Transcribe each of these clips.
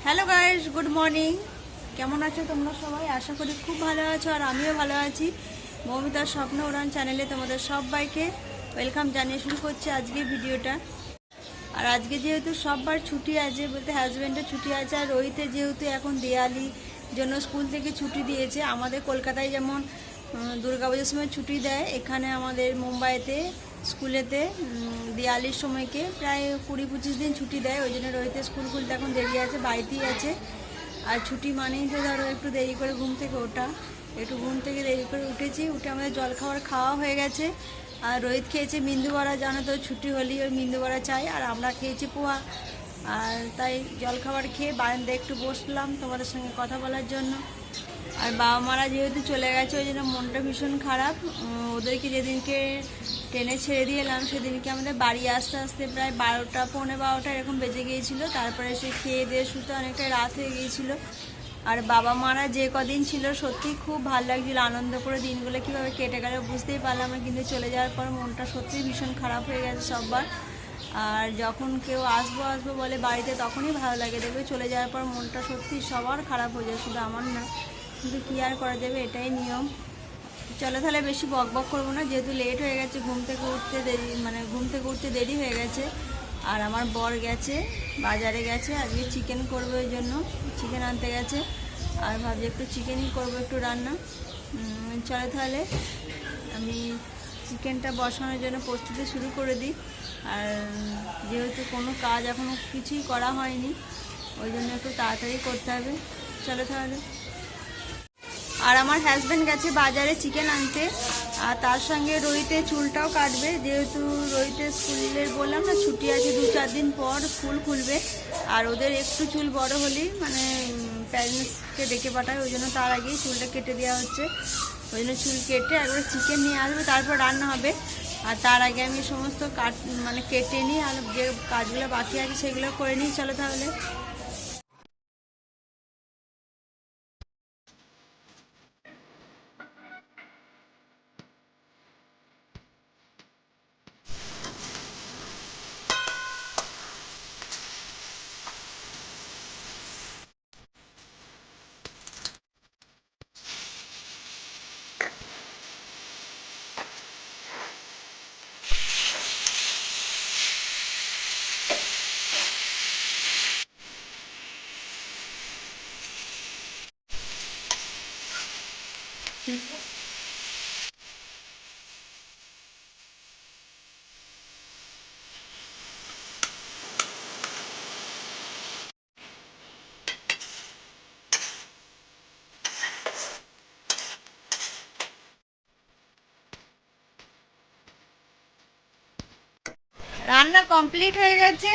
Hello guys, good morning. কেমন আছো তোমরা সবাই? আশা করি খুব ভালো আছো আর আমিও ভালো আছি। মৌমিতার স্বপ্ন উড়ান চ্যানেলে তোমাদের সবাইকে ওয়েলকাম জানিয়ে শুরু করছি আজকে ভিডিওটা। আর আজকে যেহেতু সববার ছুটি আছে, বলতে হাজব্যান্ডের ছুটি আছে, আর রোহিতের যেহেতু এখন দিওয়ালির জন্য স্কুল থেকে ছুটি দিয়েছে। আমাদের কলকাতায় যেমন দুর্গাপুজোর সময় ছুটি দেয়, এখানে আমাদের মুম্বাইতে স্কুলেতে দিওয়ালির সময়কে প্রায় 20-25 দিন ছুটি দেয়। ওই জন্য রোহিতের স্কুল খুলতে এখন দেরি আছে, বাড়িতেই আছে। আর ছুটি মানেই তো ধরো একটু দেরি করে ঘুম থেকে ওঠা। একটু ঘুম থেকে দেরি করে উঠেছি, উঠে আমাদের জলখাবার খাওয়া হয়ে গেছে। আর রোহিত খেয়েছে মিন্দু বড়া, জানো তো ছুটি হলেই ওই মিন্দু বড়া চাই। আর আমরা খেয়েছি পোহা। আর তাই জলখাবার খেয়ে বারান্দায় একটু বসলাম তোমাদের সঙ্গে কথা বলার জন্য। আর বাবা মারা যেহেতু চলে গেছে, ওই জন্য মনটা ভীষণ খারাপ। ওদেরকে যেদিনকে ট্রেনে ছেড়ে দিয়ে এলাম, সেদিনকে আমাদের বাড়ি আসতে আসতে প্রায় 12টা, পৌনে 12টা এরকম বেজে গিয়েছিল। তারপরে সে খেয়ে দিয়ে শুতে অনেকটাই রাত হয়ে গিয়েছিল। আর বাবা মারা যে কদিন ছিল সত্যি খুব ভালো লাগছিল, আনন্দ করে দিনগুলো কীভাবে কেটে গেল বুঝতেই পারলাম না। কিন্তু চলে যাওয়ার পর মনটা সত্যিই ভীষণ খারাপ হয়ে গেছে সববার। আর যখন কেউ আসবো আসবো বলে বাড়িতে, তখনই ভালো লাগে। দেখবে চলে যাওয়ার পর মনটা সত্যি সবার খারাপ হয়ে যায়, শুধু আমার না। কিন্তু কী আর করা যাবে, এটাই নিয়ম। চলো তাহলে বেশি বক বক করবো না, যেহেতু লেট হয়ে গেছে, ঘুম থেকে উঠতে দেরি হয়ে গেছে। আর আমার বর গেছে, বাজারে গেছে, আজকে চিকেন করবে, ওই জন্য চিকেন আনতে গেছে। আর ভাবছি একটু চিকেনই করবো, একটু রান্না। চলো তাহলে আমি চিকেনটা বসানোর জন্য প্রস্তুতি শুরু করে দিই। আর যেহেতু কোনো কাজ এখনও কিছুই করা হয়নি, ওই জন্য একটু তাড়াতাড়ি করতে হবে। চলো তাহলে। আর আমার হাজব্যান্ড গেছে বাজারে চিকেন আনতে, আর তার সঙ্গে রোহিতের চুলটাও কাটবে। যেহেতু রোহিতের স্কুলের বললাম না ছুটি আছে, 2-4 দিন পর স্কুল খুলবে। আর ওদের একটু চুল বড় হলেই মানে প্যারেন্টসকে ডেকে পাঠায়, ওই জন্য তার আগেই চুলটা কেটে দেওয়া হচ্ছে। ওই জন্য চুল কেটে একবার চিকেন নিয়ে আসবে, তারপর রান্না হবে। আর তার আগে আমি সমস্ত কেটে নিই, আর যে কাজগুলো বাকি আছে সেগুলো করে নিই। চলো তাহলে। রান্না কমপ্লিট হয়ে গেছে।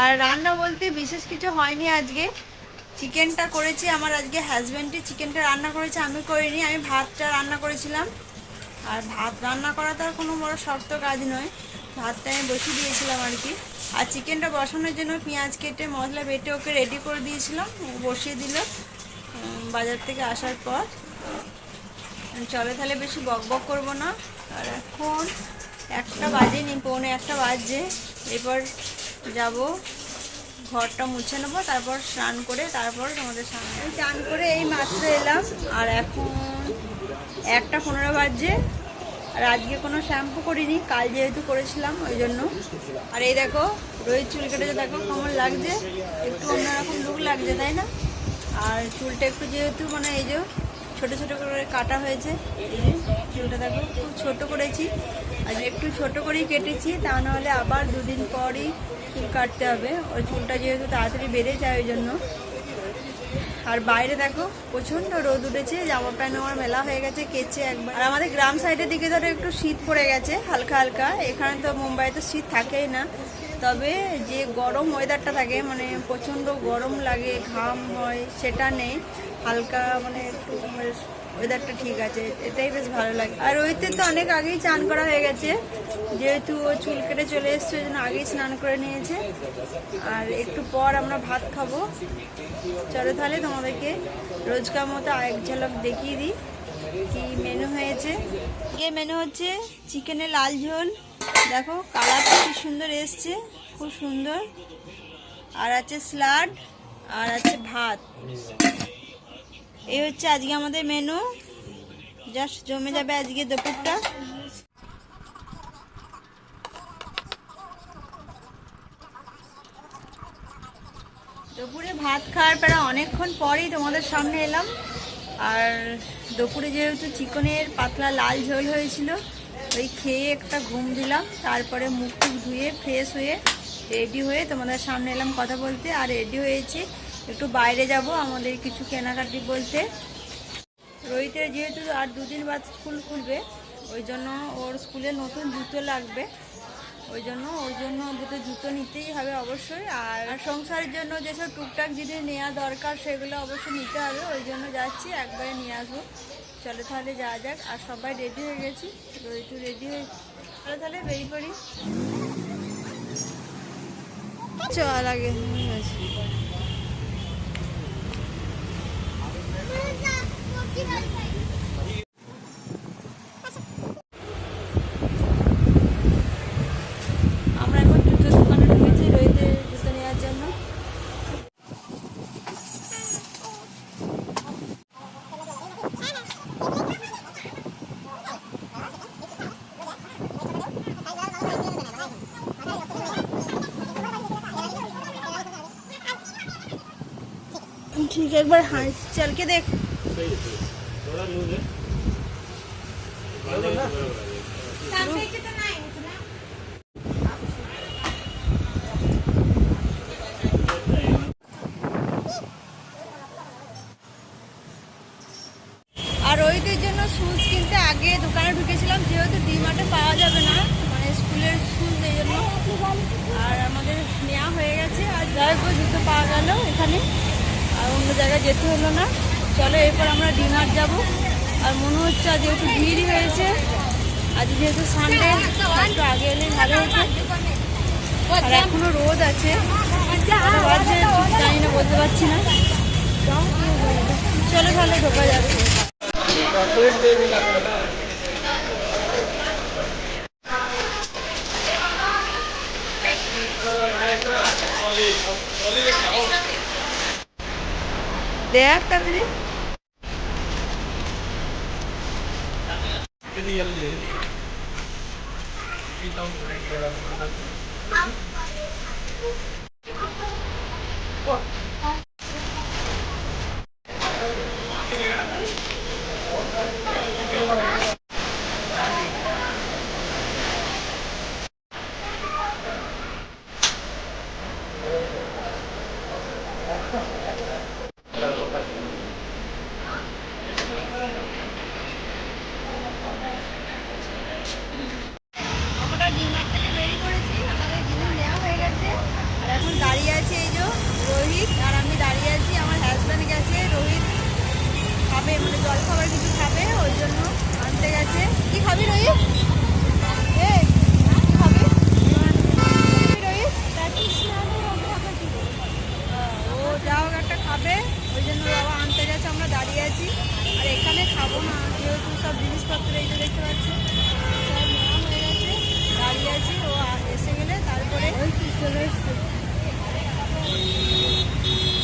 আর রান্না বলতে বিশেষ কিছু হয়নি আজকে। চিকেনটা করেছি আমার, আজকে হাজব্যান্ডই চিকেনটা রান্না করেছে, আমি করিনি। আমি ভাতটা রান্না করেছিলাম। আর ভাত রান্না করা তো আর কোনো বড় শক্ত কাজ নয়, ভাতটা আমি বসিয়ে দিয়েছিলাম আর কি। আর চিকেনটা বসানোর জন্য পেঁয়াজ কেটে মশলা বেটে ওকে রেডি করে দিয়েছিলাম, বসিয়ে দিল বাজার থেকে আসার পর। চলো তাহলে বেশি বক বক করবো না। আর এখন 1টা বাজেনি, পৌনে 1টা বাজছে। এরপর যাব ঘরটা মুছে নেবো, তারপর স্নান করে তারপর তোমাদের সামনে। স্নান করে এই মাত্র এলাম, আর এখন 1টা 15 বাজছে। আর আজকে কোনো শ্যাম্পু করিনি, কাল যেহেতু করেছিলাম ওই জন্য। আর এই দেখো রোহিত চুল কেটেছে, দেখো কেমন লাগছে, একটু অন্যরকম লুক লাগছে, তাই না? আর চুলটা একটু যেহেতু মানে এই যে ছোটো ছোটো করে কাটা হয়েছে, এই যে চুলটা দেখো খুব ছোটো করেছি। আর একটু ছোটো করেই কেটেছি, তা নাহলে আবার 2 দিন পরই চুল কাটতে হবে। ওই চুলটা যেহেতু তাড়াতাড়ি বেড়ে যায় ওই জন্য। আর বাইরে দেখো প্রচণ্ড রোদ উঠেছে, জামা প্যান্ট আমার মেলা হয়ে গেছে, কেচে একবার। আর আমাদের গ্রাম সাইডের দিকে ধরো একটু শীত পড়ে গেছে হালকা হালকা, এখানে তো মুম্বাইতে শীত থাকেই না। তবে যে গরম ওয়েদারটা থাকে, মানে প্রচণ্ড গরম লাগে, ঘাম হয়, সেটা নেই। হালকা মানে একটু ওয়েদারটা ঠিক আছে, এটাই বেশ ভালো লাগে। আর ওইতে তো অনেক আগেই চান করা হয়ে গেছে, যেহেতু ও চুল কেটে চলে এসছে ওই জন্য আগেই স্নান করে নিয়েছে। আর একটু পর আমরা ভাত খাবো। চলো তাহলে তোমাদেরকে রোজকার মতো আরেক ঝলক দেখিয়ে দিই কি মেনু হয়েছে। আজকে মেনু হচ্ছে চিকেনের লাল ঝোল, দেখো কালারটা কি সুন্দর এসছে, খুব সুন্দর। আর আছে স্যালাড, আর আছে ভাত। এই হচ্ছে আজকে আমাদের মেনু, জাস্ট জমে যাবে আজকে দুপুরটা। দুপুরে ভাত খাওয়ার পরে অনেকক্ষণ পরেই তোমাদের সামনে এলাম। আর দুপুরে যেহেতু চিকেনের পাতলা লাল ঝোল হয়েছিল, ওই খেয়ে একটা ঘুম দিলাম, তারপরে মুখ টুক ধুয়ে ফ্রেশ হয়ে রেডি হয়ে তোমাদের সামনে এলাম কথা বলতে। আর রেডি হয়েছি, একটু বাইরে যাব আমাদের কিছু কেনাকাটি বলতে। রোহিতের যেহেতু আর 2 দিন বাদ স্কুল খুলবে, ওই জন্য ওর স্কুলে নতুন জুতো লাগবে, ওই জন্য ওর জন্য দুটো জুতো নিতেই হবে অবশ্যই। আর সংসারের জন্য যেসব টুকটাক জিনিস নেওয়া দরকার সেগুলো অবশ্যই নিতে হবে, ওই জন্য যাচ্ছি, একবারে নিয়ে আসবো। চলো তাহলে যাওয়া যাক। আর সবাই রেডি হয়ে গেছি, রোহিতও রেডি হয়ে, চলো তাহলে বেরিয়ে পড়ি। চল আগে আমরা এখন জুতোর দোকানে ঢুকেছি রোহিতের জুতো নেওয়ার জন্য। ठीक है, एक बार हाँ चल के देख। আর রোহিতের জন্য শুজ কিনতে আগে দোকানে ঢুকেছিলাম, যেহেতু ডিমার্টে পাওয়া যাবে না, মানে স্কুলের শুজ, এই জন্য। আর আমাদের নেওয়া হয়ে গেছে, আর যাই হোক জুতো পাওয়া গেল এখানে, আর অন্য জায়গায় যেতে হলো না। চলো এরপর আমরা ডিমার্ট যাব। আর মনে হচ্ছে আজ একটু ভিড়ই হয়েছে, আজ যেহেতু সানডে, একটু আগে এলে ভালো হতো। আর এখনো রোদ আছে, জানি না, বলতে পারছি না। চলো তাহলে ঢোকা যাবে। দেখ তাড়াতাড়ি। আমরা ডিমার্ট থেকে বেরিয়ে পড়েছি, আমাদের জিনিস নেওয়া হয়ে গেছে। আর এখন দাঁড়িয়ে আছে এই যে রোহিত আর আমি দাঁড়িয়ে আছি। আমার হাজব্যান্ড গেছে, রোহিত খাবে, মানে জল খাবার কিছু খাবে, ওই জন্য আনতে গেছে। কি খাবি রোহিত? কি খাবি রোহিত? ও যা হোক একটা খাবে, ওই জন্য বাবা আনতে গেছে, আমরা দাঁড়িয়ে আছি। আর এখানে খাবো না, যেহেতু সব জিনিসপত্র এই যে দেখতে পাচ্ছি সব নেওয়া হয়ে গেছে, দাঁড়িয়ে আছি। ও এসে গেলে তারপরে চলে এসছে।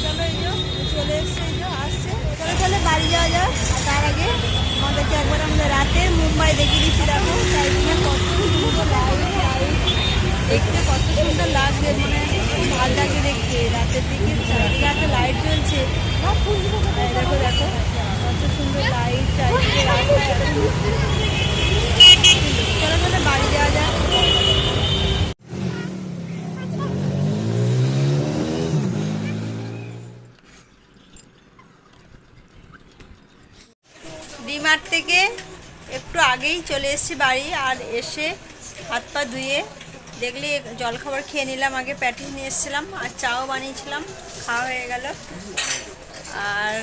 চলো এই যে চলে এসছে, এই যে আসছে। চলো তাহলে বাড়ি যাওয়া যাক। আর তার আগে আমাদেরকে একবার আমাদের রাতের মুম্বাই দেখিয়ে দিচ্ছি। দেখো চারিদিকে কত সুন্দর লাইট, দেখতে কত সুন্দর লাগছে, মানে খুব ভালো লাগে দেখতে। রাতের দিকে চারিদিকে একটা লাইট জ্বলছে, দেখো দেখো কত সুন্দর লাইট চারিদিকে, রাস্তায়। চলো তাহলে বাড়ি যাওয়া যাক। ডিমার্ট থেকে একটু আগেই চলে এসেছি বাড়ি। আর এসে হাত পা ধুয়ে দেখলি জলখাবার খেয়ে নিলাম, আগে প্যাটিস নিয়ে এসেছিলাম আর চাও বানিয়েছিলাম, খাওয়া হয়ে গেল। আর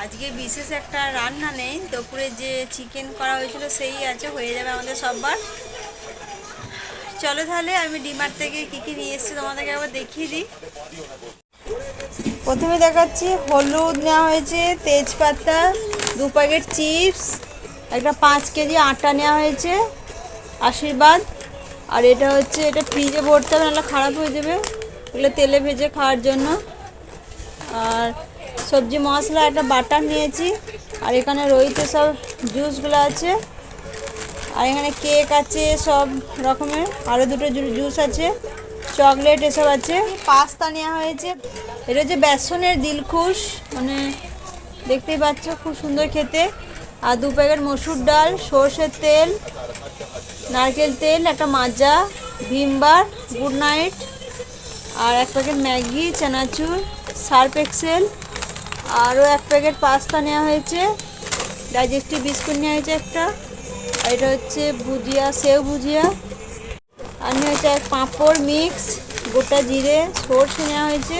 আজকে বিশেষ একটা রান্না নেই, দুপুরে যে চিকেন করা হয়েছিল সেই আছে, হয়ে যাবে আমাদের সববার। চলো তাহলে আমি ডিমার্ট থেকে কী কী নিয়ে এসেছি তোমাদেরকে একবার দেখিয়ে দিই। প্রথমে দেখাচ্ছি, হলুদ নেওয়া হয়েছে, তেজপাতা, 2 প্যাকেট চিপস, একটা 5 কেজি আটা নেওয়া হয়েছে, আশীর্বাদ। আর এটা হচ্ছে, এটা ফ্রিজে ভরতে হবে, নাহলে খারাপ হয়ে যাবে, এগুলো তেলে ভেজে খাওয়ার জন্য। সবজি মশলা, একটা বাটার নিয়েছি। আর এখানে রয়েছে সব জুসগুলো আছে। আর এখানে কেক আছে সব রকমের, আরও দুটো জুস আছে, চকলেট এসব আছে। পাস্তা নেওয়া হয়েছে। এটা হচ্ছে বেসনের দিলখুশ, মানে দেখতেই পাচ্ছ খুব সুন্দর খেতে। আর 2 প্যাকেট মসুর ডাল, সর্ষের তেল, নারকেল তেল, একটা মাজা, ভিমবার, গুড নাইট, আর 1 প্যাকেট ম্যাগি, চানাচুর, সার্ফ এক্সেল, আরও 1 প্যাকেট পাস্তা নেওয়া হয়েছে। ডাইজেস্টিভ বিস্কুট নেওয়া হয়েছে একটা। আর এটা হচ্ছে ভুজিয়া, সেও ভুজিয়া। আর নেওয়া হয়েছে পাঁপড় মিক্স, গোটা জিরে, সর্ষে নেওয়া হয়েছে।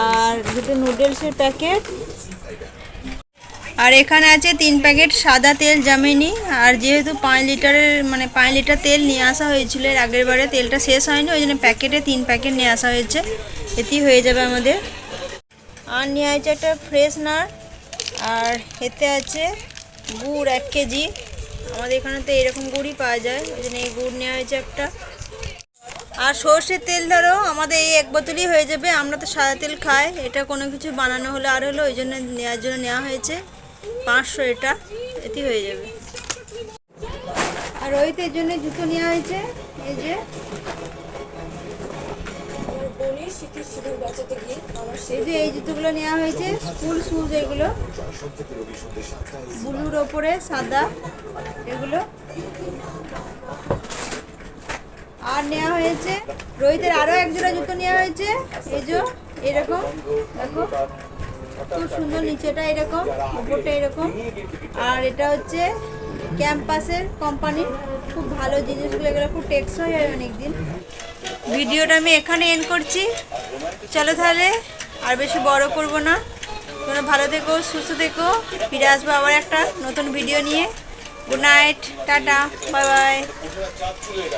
আর দুটো নুডলসের প্যাকেট। আর এখানে আছে 3 প্যাকেট সাদা তেল জামিনি। আর যেহেতু 5 লিটারের মানে 5 লিটার তেল নিয়ে আসা হয়েছিল এর আগের বারে, তেলটা শেষ হয়নি, ওই জন্য প্যাকেটে 3 প্যাকেট নিয়ে আসা হয়েছে, এতেই হয়ে যাবে আমাদের। আর নিয়ে আছে একটা ফ্রেশনার। আর এতে আছে গুড় 1 কেজি। আমাদের এখানে তো এরকম গুড়ই পাওয়া যায়, ওই জন্য এই গুড় নেওয়া হয়েছে একটা। আর সর্ষের তেল ধরো আমাদের এই 1 বোতলই হয়ে যাবে, আমরা তো সাদা তেল খাই, এটা কোনো কিছু বানানো হলে আর হলো, ওই জন্য নেওয়ার জন্য নেওয়া হয়েছে 500, এটা এতেই হয়ে যাবে। আর রোহিতের জন্য জুতো নেওয়া হয়েছে, এই যে এই জুতোগুলো নেওয়া হয়েছে, স্কুল শুজ, এগুলো ব্লুর ওপরে সাদা এগুলো। আর নেওয়া হয়েছে রোহিতের আরও 1 জোড়া জুতো নেওয়া হয়েছে, এই যে এরকম দেখো খুব সুন্দর, নিচেটা এরকম, উপরটা এরকম। আর এটা হচ্ছে ক্যাম্পাসের কোম্পানির, খুব ভালো জিনিসগুলো, এগুলো খুব টেকসই হয় অনেকদিন। ভিডিওটা আমি এখানে এন্ড করছি, চলো তাহলে আর বেশি বড় করব না। তোমরা ভালো থেকো, সুস্থ থেকো, ফিরে আসবো আবার একটা নতুন ভিডিও নিয়ে। Good night, tata, bye bye.